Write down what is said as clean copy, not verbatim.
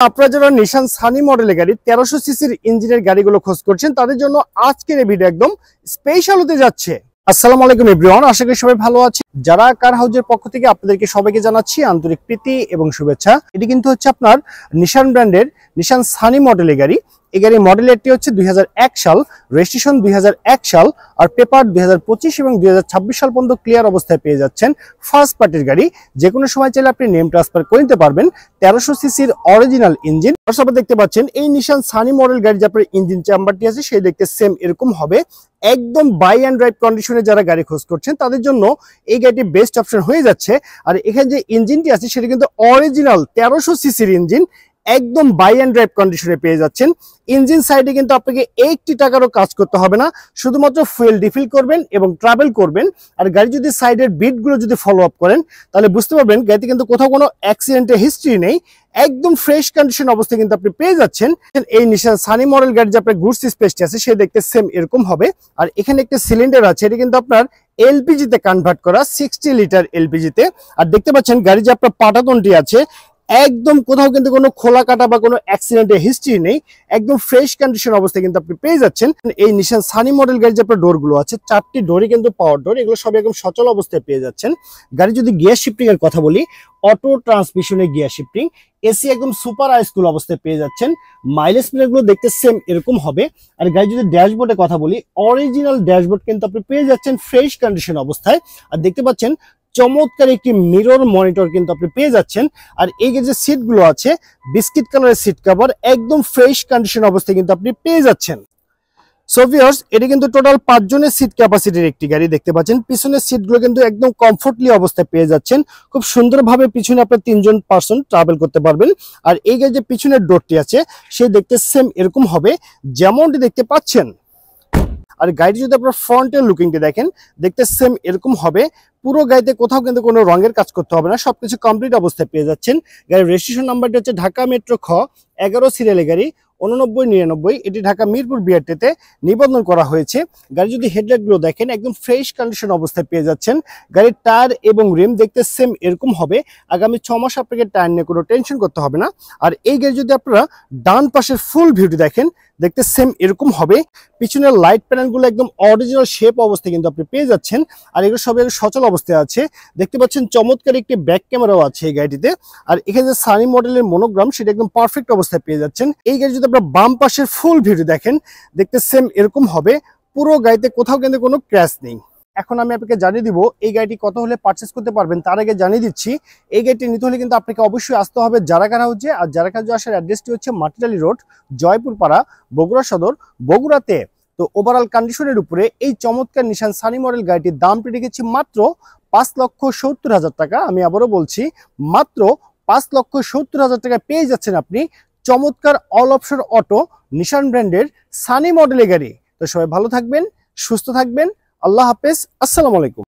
আপনারা যারা নিশান সানি মডেলের গাড়ি 1300 সিসির ইঞ্জিনের গাড়িগুলো খোঁজ করছেন তাদের জন্য আজকের এই ভিডিও একদম স্পেশাল হতে যাচ্ছে। আসসালামু আলাইকুম এভরিওয়ান, আশা করি সবাই ভালো আছে। যারা কার হাউজের পক্ষ থেকে আপনাদেরকে সবাইকে জানাচ্ছি আন্তরিক প্রীতি এবং শুভেচ্ছা। এটি কিন্তু হচ্ছে আপনার নিশান ব্র্যান্ডের নিশান সানি মডেলের গাড়ি। এই গাড়ির মডেলেরটি হচ্ছে 2001 সাল, রেজিস্ট্রেশন 2001 সাল, আর পেপার 2025 এবং 2026 সাল পর্যন্ত ক্লিয়ার অবস্থায় পেয়ে যাচ্ছেন। ফার্স্ট পার্টির গাড়ি, যে কোনো সময় চাইলে আপনি নেম ট্রান্সফার করে নিতে পারবেন। 1300 সিসির অরিজিনাল ইঞ্জিন। আপনারা দেখতে পাচ্ছেন এই নিশান সানি মডেল গাড়ি যে আপনার ইঞ্জিন চেম্বারটি আছে সেই দেখতে সেম এরকম হবে। একদম বাই অ্যান্ড ড্রাইভ কন্ডিশনে যারা গাড়ি খোঁজ করছেন তাদের জন্য এই গাড়িটি বেস্ট অপশন হয়ে যাচ্ছে। আর এখানে যে ইঞ্জিনটি আছে সেটা কিন্তু অরিজিনাল 1300 সিসির ইঞ্জিন, একদম বাই অ্যান্ড ড্রাইভ কন্ডিশনে পেয়ে যাচ্ছেন। ইঞ্জিন সাইডে কিন্তু আপনাকে 80 টাকারও কাজ করতে হবে না, শুধুমাত্র ফুয়েল রিফিল করবেন এবং ট্রাভেল করবেন। আর গাড়ি যদি সাইডের বিটগুলো যদি ফলো আপ করেন তাহলে বুঝতে পারবেন গাড়িতে কিন্তু কোথাও কোনো অ্যাক্সিডেন্টের হিস্ট্রি নেই, একদম ফ্রেশ কন্ডিশন অবস্থায় কিন্তু আপনি পেয়ে যাচ্ছেন। এই নিশান সানি মডেল গাড়ি যে আপনার গুডস স্পেসটি আছে সে দেখতে সেম এরকম হবে। আর এখানে একটা সিলিন্ডার আছে, এটা কিন্তু আপনার এলপিজিতে কনভার্ট করা, 60 লিটার এলপিজিতে। আর দেখতে পাচ্ছেন গাড়ি যে আপনার পাটাতনটি আছে একদম কোথাও কিন্তু কোনো খোলা কাটা বা কোনো অ্যাক্সিডেন্টের হিস্ট্রি নেই, একদম ফ্রেশ কন্ডিশন অবস্থায় কিন্তু আপনি পেয়ে যাচ্ছেন। এই নিশান সানি মডেল গাড়ি যে আপনার ডোরগুলো আছে 4টি ডোরই কিন্তু পাওয়ার ডোর, এগুলো সব একদম সচল অবস্থায় পেয়ে যাচ্ছেন। গাড়ি যদি গিয়ার শিফটিং এর কথা বলি, অটো ট্রান্সমিশনে গিয়ার শিফটিং, এসি একদম সুপার হাই-স্কুল অবস্থায় পেয়ে যাচ্ছেন। মাইলেজ মিটারগুলো দেখতে সেম এরকম হবে। আর গাড়ি যদি ড্যাশবোর্ডের কথা বলি, অরিজিনাল ড্যাশবোর্ড কিন্তু আপনি পেয়ে যাচ্ছেন ফ্রেশ কন্ডিশন অবস্থায়। আর দেখতে পাচ্ছেন চমৎকার একটি মিরর মনিটর কিন্তু আপনি পেয়ে যাচ্ছেন। আর এই যে সিটগুলো আছে বিস্কিট কালারের সিট কভার, একদম ফ্রেশ কন্ডিশন অবস্থায় কিন্তু আপনি পেয়ে যাচ্ছেন। সো ভিউয়ার্স, এটা কিন্তু টোটাল 5 জনের সিট ক্যাপাসিটির একটি গাড়ি। দেখতে পাচ্ছেন পিছনের সিটগুলো কিন্তু একদম কমফোর্টলি অবস্থায় পেয়ে যাচ্ছেন। খুব সুন্দরভাবে পিছনে আপনার 3 জন পার্সন ট্রাভেল করতে পারবেন। আর এই গাড়ি যে পিছনের ডোরটি আছে সে দেখতে সেম এরকম হবে যেমনটি দেখতে পাচ্ছেন। আর গাড়িটি যদি আপনার ফ্রন্টের লুকিংটি দেখেন দেখতে সেম এরকম হবে। পুরো গাড়িতে কোথাও কিন্তু কোনো রঙের কাজ করতে হবে না, সবকিছু কমপ্লিট অবস্থায় পেয়ে যাচ্ছেন। গাড়ির রেজিস্ট্রেশন নাম্বারটি হচ্ছে ঢাকা মেট্রো খ 11 সিরিয়ালের গাড়ি 8999, এটি ঢাকা মিরপুর বিআরটিতে নিবন্ধন করা হয়েছে। গাড়ি যদি হেডলাইটগুলো দেখেন একদম ফ্রেশ কন্ডিশন অবস্থায় পেয়ে যাচ্ছেন। গাড়ির টায়ার এবং রিম দেখতে সেম এরকম হবে। আগামী 6 মাস আপনাকে টায়ার নিয়ে কোনো টেনশন করতে হবে না। আর এই গাড়ি যদি আপনারা ডান পাশের ফুল ভিউটি দেখেন দেখতে সেম এরকম হবে। পিছনের লাইট প্যানেলগুলো একদম অরিজিনাল শেপ অবস্থায় কিন্তু আপনি পেয়ে যাচ্ছেন। আর এগুলো সব সচল অবস্থায় আছে। দেখতে পাচ্ছেন চমৎকার একটি ব্যাক ক্যামেরাও আছে এই গাড়িটিতে। আর এখানে যে সানি মডেলের মনোগ্রাম সেটা একদম পারফেক্ট অবস্থায় পেয়ে যাচ্ছেন। এই গাড়ি যদি আপনার বাম পাশের ফুল ভিউটি দেখেন দেখতে সেম এরকম হবে। পুরো গাড়িতে কোথাও কিন্তু কোনো ক্র্যাশ নেই। এখন আমি আপনাকে জানিয়ে দিব এই গাড়িটি কত হলে পারচেস করতে পারবেন। তার আগে জানিয়ে দিচ্ছি এই গাড়িটি নিতে হলে কিন্তু আপনাকে অবশ্যই আসতে হবে জারাকার হাউজে। আর জারাকার হাউজে আসার অ্যাড্রেসটি হচ্ছে মাটিডালি রোড, জয়পুরপাড়া, বগুড়া সদর, বগুড়াতে। তো ওভারঅল কন্ডিশনের উপরে এই চমৎকার নিশান সানি মডেল গাড়িটির দামটি রেখেছি মাত্র 5,70,000 টাকা। আমি আবারও বলছি মাত্র 5,70,000 টাকা পেয়ে যাচ্ছেন আপনি চমৎকার অল অপশন অটো নিশান ব্র্যান্ডের সানি মডেলের গাড়ি। তো সবাই ভালো থাকবেন, সুস্থ থাকবেন। আল্লাহ হাফেজ, আসসালামু আলাইকুম।